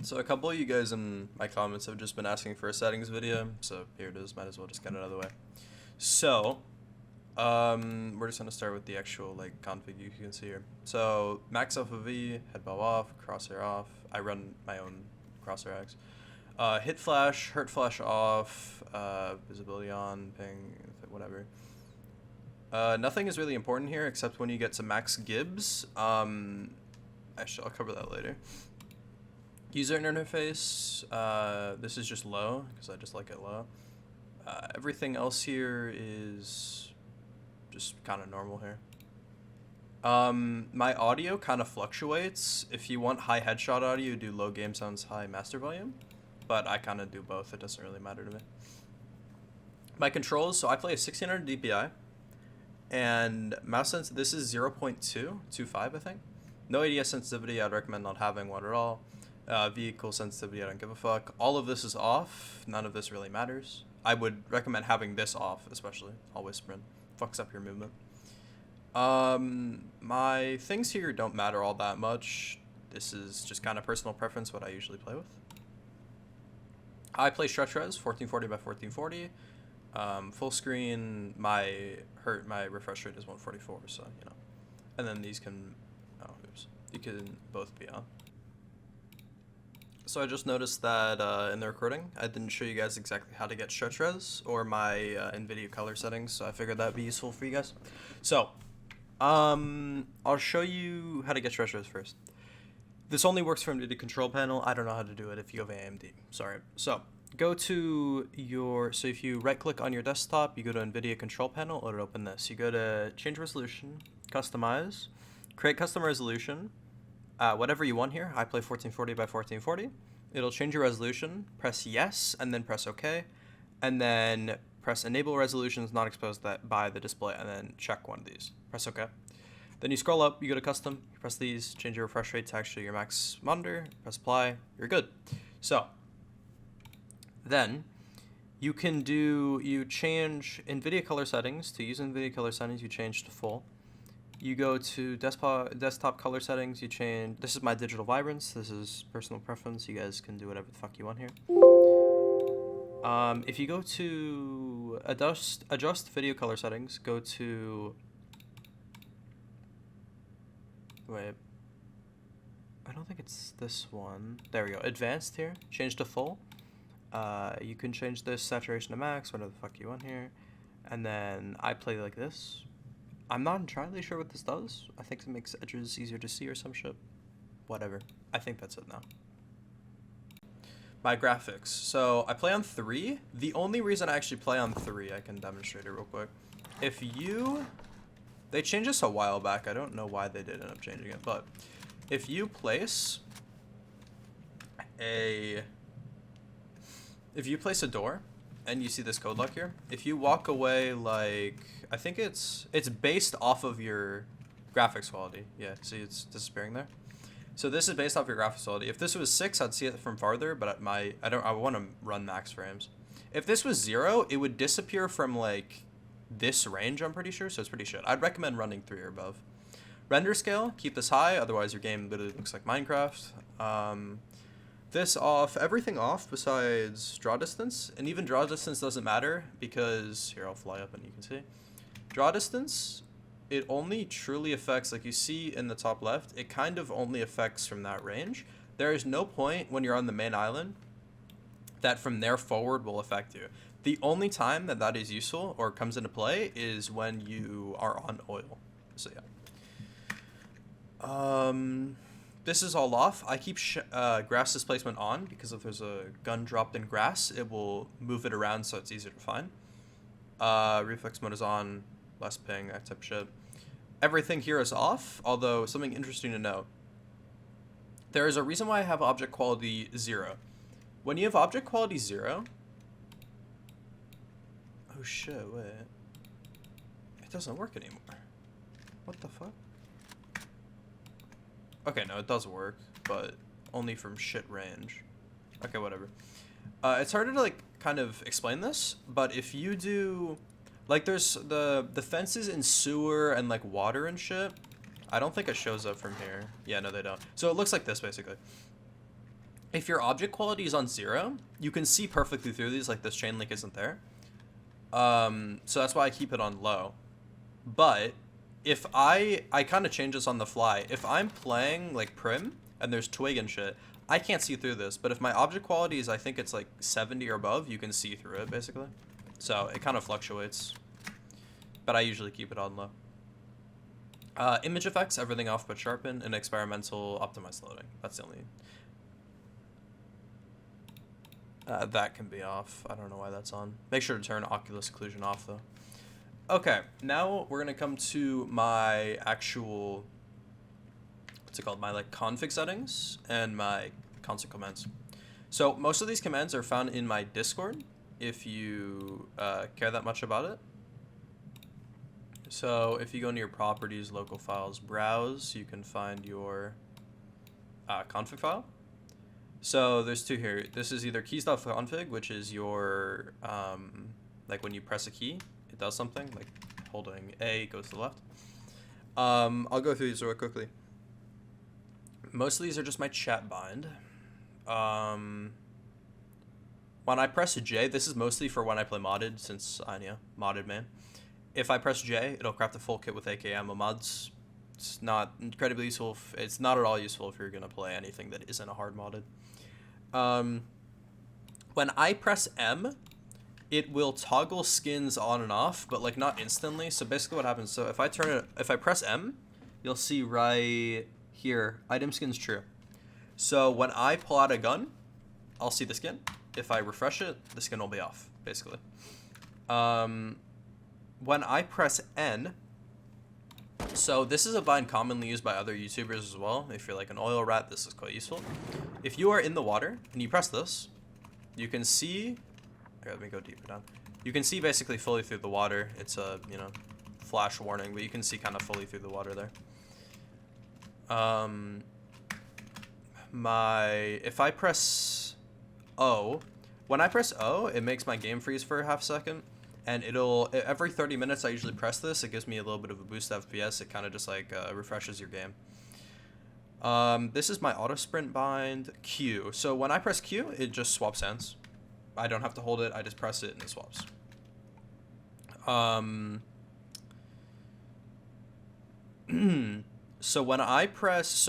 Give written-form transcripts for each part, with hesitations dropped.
So a couple of you guys in my comments have just been asking for a settings video, so here it is. Might as well just get it out of the way. So, we're just gonna start with the actual like config you can see here. So max alpha V, head bow off, crosshair off. I run my own crosshair X. Hit flash, hurt flash off, visibility on, ping, whatever. Nothing is really important here except when you get to max Gibbs. Actually, I'll cover that later. User interface, this is just low, because I just like it low. Everything else here is just kind of normal here. My audio kind of fluctuates. If you want high headshot audio, do low game sounds, high master volume. But I kind of do both, it doesn't really matter to me. My controls, so I play a 1600 DPI. And mouse sense, this is 0.225, I think. No ADS sensitivity, I'd recommend not having one at all. Vehicle sensitivity, I don't give a fuck. All of this is off. None of this really matters. I would recommend having this off, especially. Always sprint. Fucks up your movement. My things here don't matter all that much. This is just kind of personal preference, what I usually play with. I play stretch res, 1440 by 1440. Full screen, my refresh rate is 144, so, you know. And then these can, you can both be on. So I just noticed that in the recording, I didn't show you guys exactly how to get stretch res or my Nvidia color settings, so I figured that'd be useful for you guys. So, I'll show you how to get stretch res first. This only works from the control panel. I don't know how to do it if you have AMD. Sorry. So, go to your, so if you right click on your desktop, you go to Nvidia control panel, it'll open this. You go to change resolution, customize, create custom resolution. Whatever you want here. I play 1440 by 1440. It'll change your resolution. Press yes, and then press OK. And then press enable resolutions not exposed by the display, and then check one of these. Press OK. Then you scroll up, you go to custom, you press these, change your refresh rate to actually your max monitor, press apply, you're good. So, then you can you change NVIDIA color settings. To use NVIDIA color settings, you change to full. You go to desktop color settings, you change, this is my digital vibrance, this is personal preference, you guys can do whatever the fuck you want here. If you go to adjust video color settings, go to, wait, I don't think it's this one, there we go, advanced here, change to full. You can change this saturation to max, whatever the fuck you want here, and then I play like this. I'm not entirely sure what this does. I think it makes edges easier to see or some shit. Whatever. I think that's it now. My graphics. So I play on 3. The only reason I actually play on 3, I can demonstrate it real quick. They changed this a while back. I don't know why they did end up changing it, but if you place a door and you see this code lock here, if you walk away like, I think it's based off of your graphics quality. Yeah, see it's disappearing there. So this is based off your graphics quality. If this was 6, I'd see it from farther, but I want to run max frames. If this was 0, it would disappear from like this range, I'm pretty sure, so it's pretty shit. I'd recommend running 3 or above. Render scale, keep this high, otherwise your game literally looks like Minecraft. This off, everything off besides draw distance, and even draw distance doesn't matter because, here I'll fly up and you can see. Draw distance, it only truly affects, like you see in the top left, it kind of only affects from that range. There is no point when you're on the main island that from there forward will affect you. The only time that is useful or comes into play is when you are on oil. So yeah. This is all off. I keep grass displacement on because if there's a gun dropped in grass, it will move it around so it's easier to find. Reflex mode is on, less ping, that type of shit. Everything here is off, although something interesting to note. There is a reason why I have object quality 0. When you have object quality 0... Oh shit, wait. It doesn't work anymore. What the fuck? Okay, no, it does work, but only from shit range. Okay, whatever. It's harder to, like, kind of explain this, but if you do... Like, there's the fences in sewer and, like, water and shit. I don't think it shows up from here. Yeah, no, they don't. So it looks like this, basically. if your object quality is on 0, you can see perfectly through these, like this chain link isn't there. So that's why I keep it on low. But if I kind of change this on the fly. If I'm playing like Prim and there's twig and shit, I can't see through this. But if my object quality is, I think it's like 70 or above, you can see through it basically. So it kind of fluctuates. But I usually keep it on low. Image effects, everything off but sharpen, and experimental optimized loading. That's the only... that can be off. I don't know why that's on. Make sure to turn oculus occlusion off though. Okay, now we're gonna come to my actual, what's it called? My like config settings and my console commands. So most of these commands are found in my Discord if you care that much about it. So if you go into your properties, local files, browse, you can find your config file. So there's two here. This is either keys.config, which is your, like when you press a key, it does something, like holding A goes to the left. I'll go through these real quickly. Most of these are just my chat bind. When I press J, this is mostly for when I play modded, since I'm modded man. If I press J, it'll craft a full kit with AK ammo mods. It's not incredibly useful. It's not at all useful if you're going to play anything that isn't a hard modded. When I press M, it will toggle skins on and off, but like not instantly. So basically what happens, so if I press M, you'll see right here, item skins true. So when I pull out a gun, I'll see the skin. If I refresh it, the skin will be off, basically. When I press N, so this is a bind commonly used by other YouTubers as well. If you're like an oil rat, this is quite useful. If you are in the water and you press this, you can see, okay, let me go deeper down. You can see basically fully through the water. It's a, you know, flash warning, but you can see kind of fully through the water there. If I press O, when I press O, it makes my game freeze for a half second. And every 30 minutes I usually press this, it gives me a little bit of a boost to FPS. It kind of just like refreshes your game. This is my auto sprint bind Q. So when I press Q, it just swaps hands. I don't have to hold it, I just press it and it swaps. So when I press,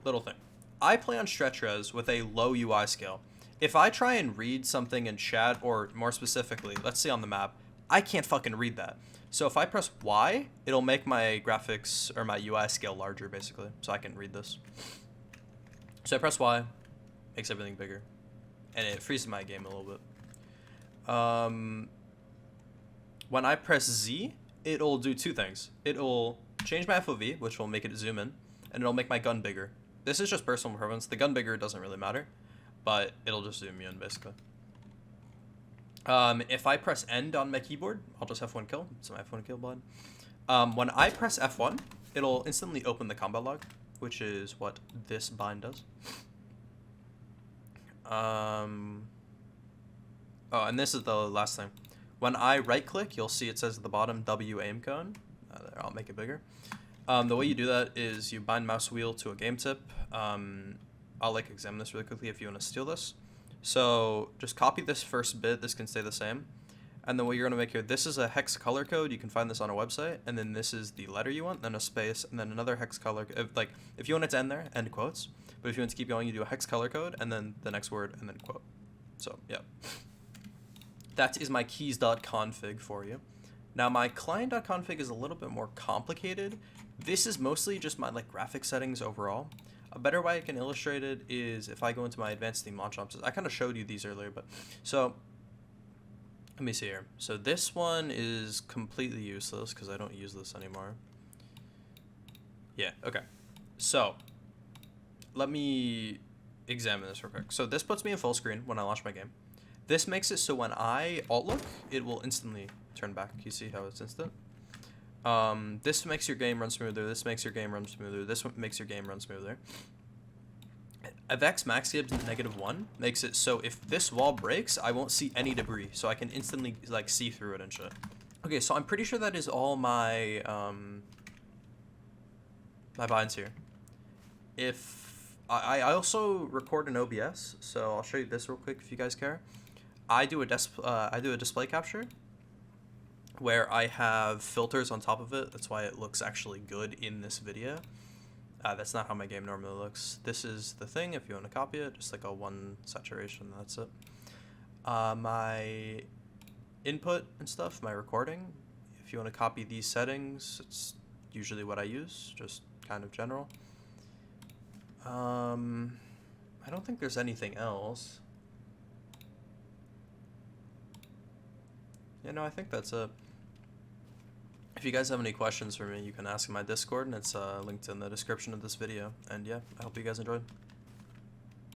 little thing. I play on stretch res with a low UI scale. If I try and read something in chat, or more specifically, let's say on the map, I can't fucking read that. So if I press Y, it'll make my graphics or my UI scale larger, basically, so I can read this. So I press Y, makes everything bigger, and it freezes my game a little bit. When I press Z, it'll do two things. It'll change my FOV, which will make it zoom in, and it'll make my gun bigger. This is just personal preference. The gun bigger doesn't really matter, but it'll just zoom you in, basically. If I press N on my keyboard, I'll just F1 kill. It's my F1 kill blind. When I press F1, it'll instantly open the combat log, which is what this bind does. Oh, and this is the last thing. When I right-click, you'll see it says at the bottom W aim cone. There, I'll make it bigger. The way you do that is you bind mouse wheel to a game tip. I'll like examine this really quickly if you want to steal this. So just copy this first bit. This can stay the same. And then what you're going to make here, this is a hex color code. You can find this on a website. And then this is the letter you want, then a space, and then another hex color. If you want it to end there, end quotes. But if you want to keep going, you do a hex color code, and then the next word, and then quote. So, yeah. That is my keys.config for you. Now, my client.config is a little bit more complicated. This is mostly just my like graphic settings overall. A better way I can illustrate it is if I go into my advanced theme launch options. I kind of showed you these earlier, but so let me see here. So this one is completely useless because I don't use this anymore. Yeah, okay. So let me examine this real quick. So this puts me in full screen when I launch my game. This makes it so when I alt look, it will instantly turn back. You see how it's instant? This makes your game run smoother. This makes your game run smoother. This one makes your game run smoother. Vex max gives -1 makes it so if this wall breaks, I won't see any debris, so I can instantly like see through it and shit. Okay, so I'm pretty sure that is all my my binds here. If I also record in OBS, so I'll show you this real quick if you guys care. I do a display capture where I have filters on top of it. That's why it looks actually good in this video. That's not how my game normally looks. This is the thing if you want to copy it, just like a 1 saturation, that's it. My input and stuff, my recording, if you want to copy these settings, it's usually what I use, just kind of general. I don't think there's anything else. Yeah, no, I think that's it. If you guys have any questions for me, you can ask in my Discord, and it's linked in the description of this video. And yeah, I hope you guys enjoyed.